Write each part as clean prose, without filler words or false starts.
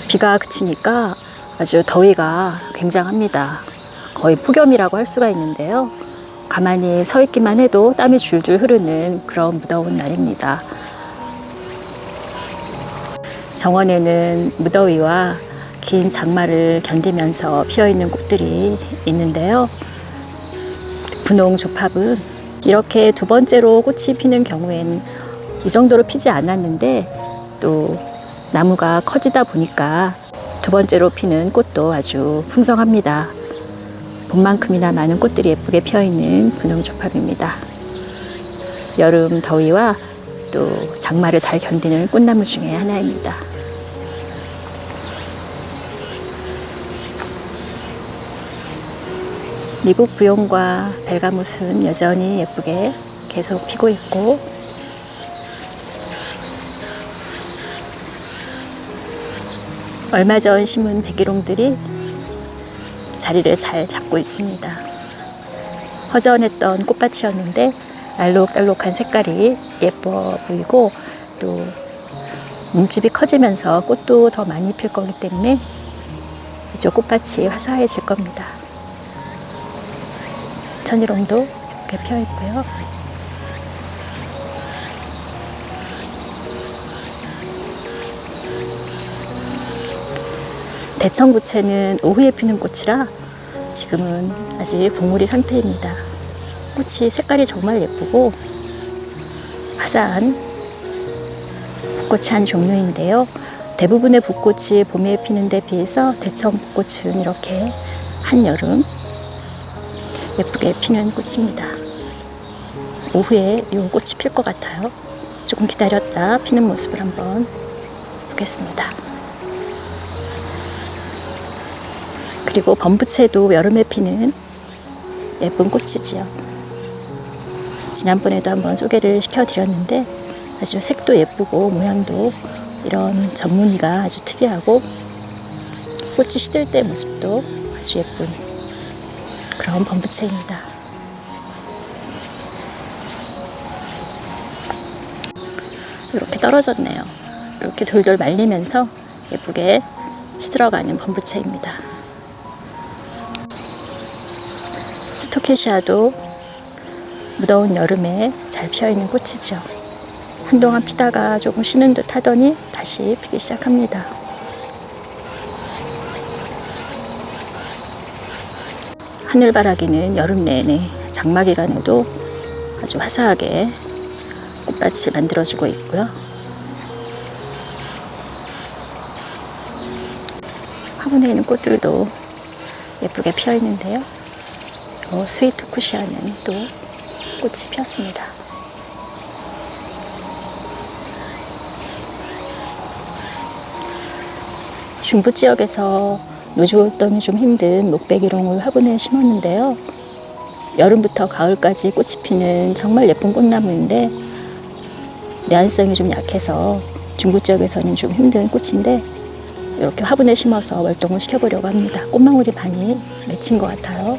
비가 그치니까 아주 더위가 굉장합니다. 거의 폭염이라고 할 수가 있는데요. 가만히 서 있기만 해도 땀이 줄줄 흐르는 그런 무더운 날입니다. 정원에는 무더위와 긴 장마를 견디면서 피어있는 꽃들이 있는데요. 분홍조팝은 이렇게 두 번째로 꽃이 피는 경우엔 이 정도로 피지 않았는데 또 나무가 커지다 보니까 두 번째로 피는 꽃도 아주 풍성합니다. 봄만큼이나 많은 꽃들이 예쁘게 피어있는 분홍조팝입니다. 여름 더위와 또 장마를 잘 견디는 꽃나무 중에 하나입니다. 미국 부용과 벨가못은 여전히 예쁘게 계속 피고 있고, 얼마 전 심은 백일홍들이 자리를 잘 잡고 있습니다. 허전했던 꽃밭이었는데 알록달록한 색깔이 예뻐 보이고 또 몸집이 커지면서 꽃도 더 많이 필 거기 때문에 이쪽 꽃밭이 화사해질 겁니다. 천일홍도 이렇게 피어 있고요. 대청부채는 오후에 피는 꽃이라 지금은 아직 봉우리 상태입니다. 꽃이 색깔이 정말 예쁘고 화사한 붓꽃이 한 종류인데요. 대부분의 붓꽃이 봄에 피는 데 비해서 대청꽃은 이렇게 한여름 예쁘게 피는 꽃입니다. 오후에 이 꽃이 필 것 같아요. 조금 기다렸다 피는 모습을 한번 보겠습니다. 그리고 범부채도 여름에 피는 예쁜 꽃이지요. 지난번에도 한번 소개를 시켜드렸는데 아주 색도 예쁘고 모양도 이런 전무늬가 아주 특이하고 꽃이 시들 때 모습도 아주 예쁜 그런 범부채입니다. 이렇게 떨어졌네요. 이렇게 돌돌 말리면서 예쁘게 시들어가는 범부채입니다. 스토케시아도 무더운 여름에 잘 피어있는 꽃이죠. 한동안 피다가 조금 쉬는 듯 하더니 다시 피기 시작합니다. 하늘바라기는 여름 내내 장마 기간에도 아주 화사하게 꽃밭을 만들어주고 있고요. 화분에 있는 꽃들도 예쁘게 피어 있는데요. 스위트 쿠시아는 또 꽃이 피었습니다. 중부 지역에서 노지월동이 좀 힘든 목백일홍을 화분에 심었는데요. 여름부터 가을까지 꽃이 피는 정말 예쁜 꽃나무인데 내한성이 좀 약해서 중부 지역에서는 좀 힘든 꽃인데 이렇게 화분에 심어서 월동을 시켜보려고 합니다. 꽃망울이 많이 맺힌 것 같아요.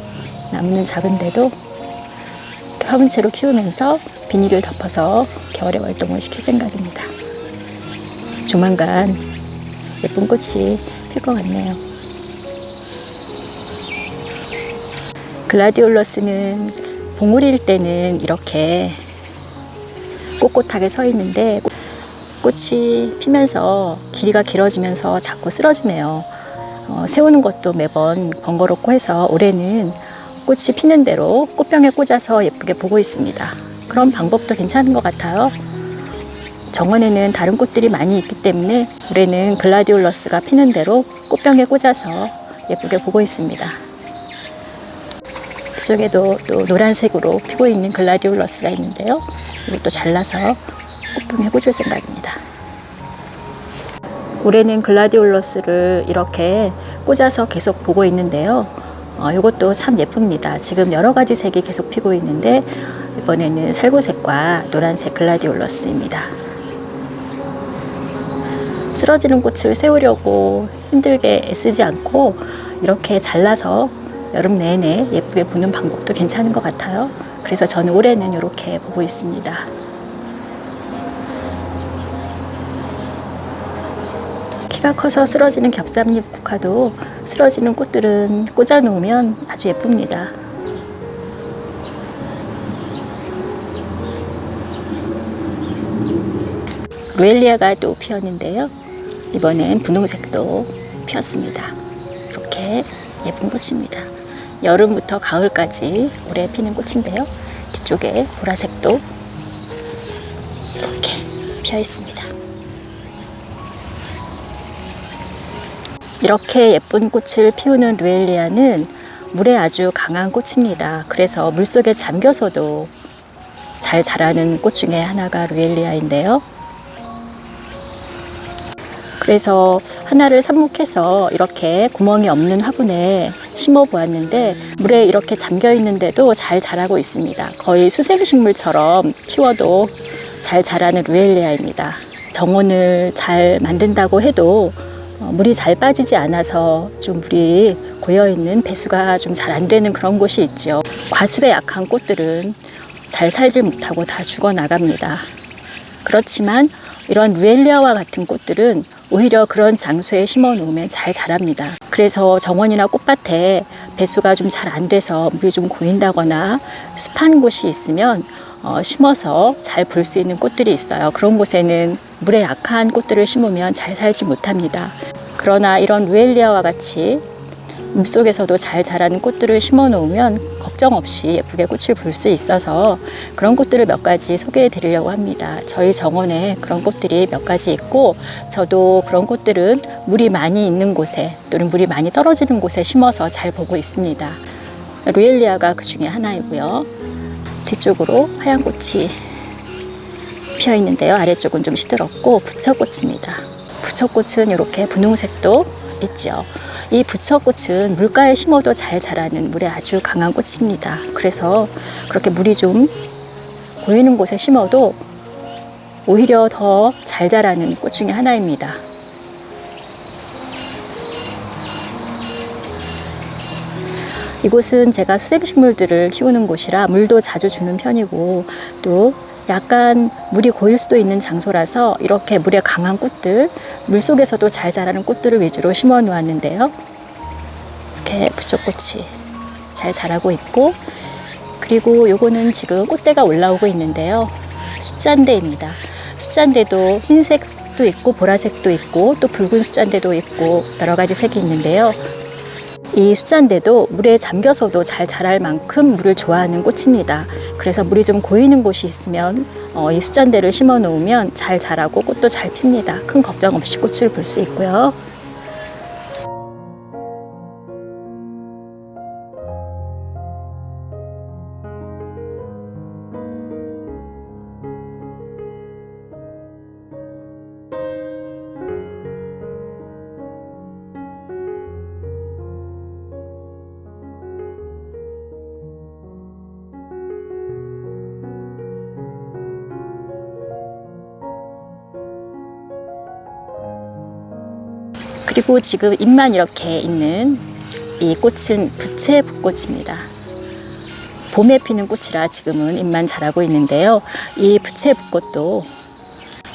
나무는 작은데도 화분채로 키우면서 비닐을 덮어서 겨울에 월동을 시킬 생각입니다. 조만간 예쁜 꽃이 필 것 같네요. 글라디올러스는 봉우리일 때는 이렇게 꼿꼿하게 서 있는데 꽃이 피면서 길이가 길어지면서 자꾸 쓰러지네요. 세우는 것도 매번 번거롭고 해서 올해는 꽃이 피는 대로 꽃병에 꽂아서 예쁘게 보고 있습니다. 그런 방법도 괜찮은 것 같아요. 정원에는 다른 꽃들이 많이 있기 때문에 올해는 글라디올러스가 피는 대로 꽃병에 꽂아서 예쁘게 보고 있습니다. 이쪽에도 또 노란색으로 피고 있는 글라디올러스가 있는데요. 이것도 잘라서 꽃병에 꽂을 생각입니다. 올해는 글라디올러스를 이렇게 꽂아서 계속 보고 있는데요. 이것도 참 예쁩니다. 지금 여러 가지 색이 계속 피고 있는데 이번에는 살구색과 노란색 글라디올러스입니다. 쓰러지는 꽃을 세우려고 힘들게 애쓰지 않고 이렇게 잘라서 여름 내내 예쁘게 보는 방법도 괜찮은 것 같아요. 그래서 저는 올해는 이렇게 보고 있습니다. 키가 커서 쓰러지는 겹삼잎 국화도 쓰러지는 꽃들은 꽂아 놓으면 아주 예쁩니다. 루엘리아가 또 피었는데요. 이번엔 분홍색도 피었습니다. 이렇게 예쁜 꽃입니다. 여름부터 가을까지 오래 피는 꽃인데요. 뒤쪽에 보라색도 이렇게 피어 있습니다. 이렇게 예쁜 꽃을 피우는 루엘리아는 물에 아주 강한 꽃입니다. 그래서 물속에 잠겨서도 잘 자라는 꽃 중에 하나가 루엘리아인데요. 그래서 하나를 삽목해서 이렇게 구멍이 없는 화분에 심어 보았는데 물에 이렇게 잠겨 있는데도 잘 자라고 있습니다. 거의 수생식물처럼 키워도 잘 자라는 루엘리아입니다. 정원을 잘 만든다고 해도 물이 잘 빠지지 않아서 좀 물이 고여있는 배수가 좀 잘 안 되는 그런 곳이 있죠. 과습에 약한 꽃들은 잘 살지 못하고 다 죽어 나갑니다. 그렇지만 이런 루엘리아와 같은 꽃들은 오히려 그런 장소에 심어 놓으면 잘 자랍니다. 그래서 정원이나 꽃밭에 배수가 좀 잘 안 돼서 물이 좀 고인다거나 습한 곳이 있으면 심어서 잘 볼 수 있는 꽃들이 있어요. 그런 곳에는 물에 약한 꽃들을 심으면 잘 살지 못합니다. 그러나 이런 루엘리아와 같이 물속에서도 잘 자라는 꽃들을 심어 놓으면 걱정 없이 예쁘게 꽃을 볼 수 있어서 그런 꽃들을 몇 가지 소개해 드리려고 합니다. 저희 정원에 그런 꽃들이 몇 가지 있고 저도 그런 꽃들은 물이 많이 있는 곳에 또는 물이 많이 떨어지는 곳에 심어서 잘 보고 있습니다. 루엘리아가 그 중에 하나이고요. 뒤쪽으로 하얀 꽃이 피어 있는데요. 아래쪽은 좀 시들었고 부처꽃입니다. 부처꽃은 이렇게 분홍색도 있죠. 이 부처꽃은 물가에 심어도 잘 자라는 물에 아주 강한 꽃입니다. 그래서 그렇게 물이 좀 고이는 곳에 심어도 오히려 더 잘 자라는 꽃 중에 하나입니다. 이곳은 제가 수생식물들을 키우는 곳이라 물도 자주 주는 편이고 또 약간 물이 고일 수도 있는 장소라서 이렇게 물에 강한 꽃들, 물속에서도 잘 자라는 꽃들을 위주로 심어 놓았는데요. 이렇게 부초꽃이 잘 자라고 있고 그리고 요거는 지금 꽃대가 올라오고 있는데요. 숫잔대입니다. 숫잔대도 흰색도 있고 보라색도 있고 또 붉은 숫잔대도 있고 여러 가지 색이 있는데요. 이 숫잔대도 물에 잠겨서도 잘 자랄 만큼 물을 좋아하는 꽃입니다. 그래서 물이 좀 고이는 곳이 있으면 이 숫잔대를 심어 놓으면 잘 자라고 꽃도 잘 핍니다. 큰 걱정 없이 꽃을 볼 수 있고요. 그리고 지금 잎만 이렇게 있는 이 꽃은 부채붓꽃입니다. 봄에 피는 꽃이라 지금은 잎만 자라고 있는데요. 이 부채붓꽃도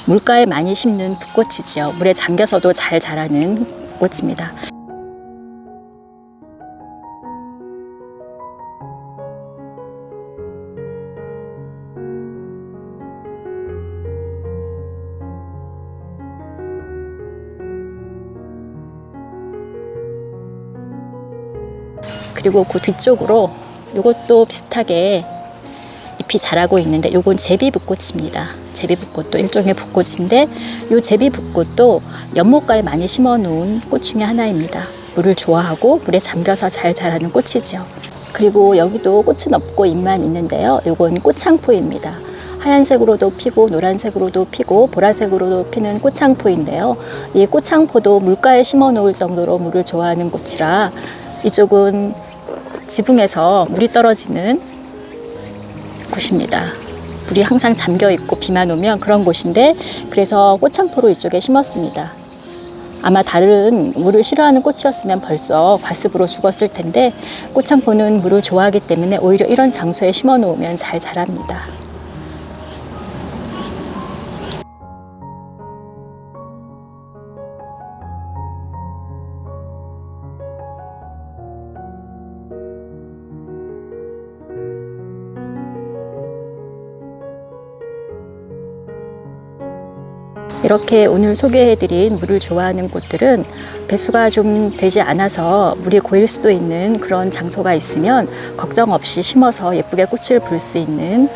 물가에 많이 심는 붓꽃이지요. 물에 잠겨서도 잘 자라는 꽃입니다. 그리고 그 뒤쪽으로 이것도 비슷하게 잎이 자라고 있는데 이건 제비붓꽃입니다. 제비붓꽃도 일종의 붓꽃인데 이 제비붓꽃도 연못가에 많이 심어 놓은 꽃 중에 하나입니다. 물을 좋아하고 물에 잠겨서 잘 자라는 꽃이죠. 그리고 여기도 꽃은 없고 잎만 있는데요. 이건 꽃창포입니다. 하얀색으로도 피고 노란색으로도 피고 보라색으로도 피는 꽃창포인데요. 이 꽃창포도 물가에 심어 놓을 정도로 물을 좋아하는 꽃이라 이쪽은 지붕에서 물이 떨어지는 곳입니다. 물이 항상 잠겨 있고 비만 오면 그런 곳인데 그래서 꽃창포로 이쪽에 심었습니다. 아마 다른 물을 싫어하는 꽃이었으면 벌써 과습으로 죽었을 텐데 꽃창포는 물을 좋아하기 때문에 오히려 이런 장소에 심어 놓으면 잘 자랍니다. 이렇게 오늘 소개해드린 물을 좋아하는 꽃들은 배수가 좀 되지 않아서 물이 고일 수도 있는 그런 장소가 있으면 걱정 없이 심어서 예쁘게 꽃을 볼 수 있는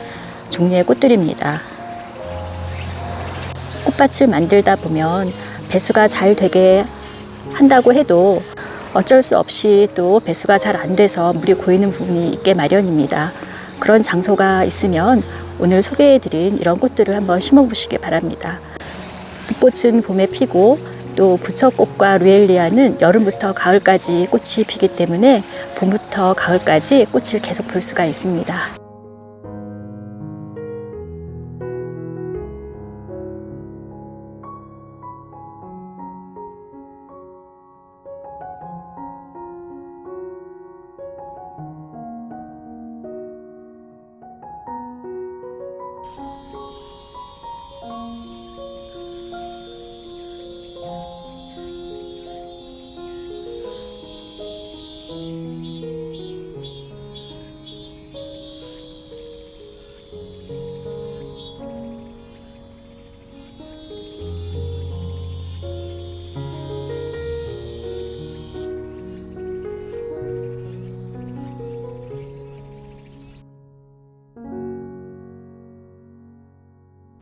종류의 꽃들입니다. 꽃밭을 만들다 보면 배수가 잘 되게 한다고 해도 어쩔 수 없이 또 배수가 잘 안 돼서 물이 고이는 부분이 있게 마련입니다. 그런 장소가 있으면 오늘 소개해드린 이런 꽃들을 한번 심어보시기 바랍니다. 붓꽃은 봄에 피고 또 부처꽃과 루엘리아는 여름부터 가을까지 꽃이 피기 때문에 봄부터 가을까지 꽃을 계속 볼 수가 있습니다.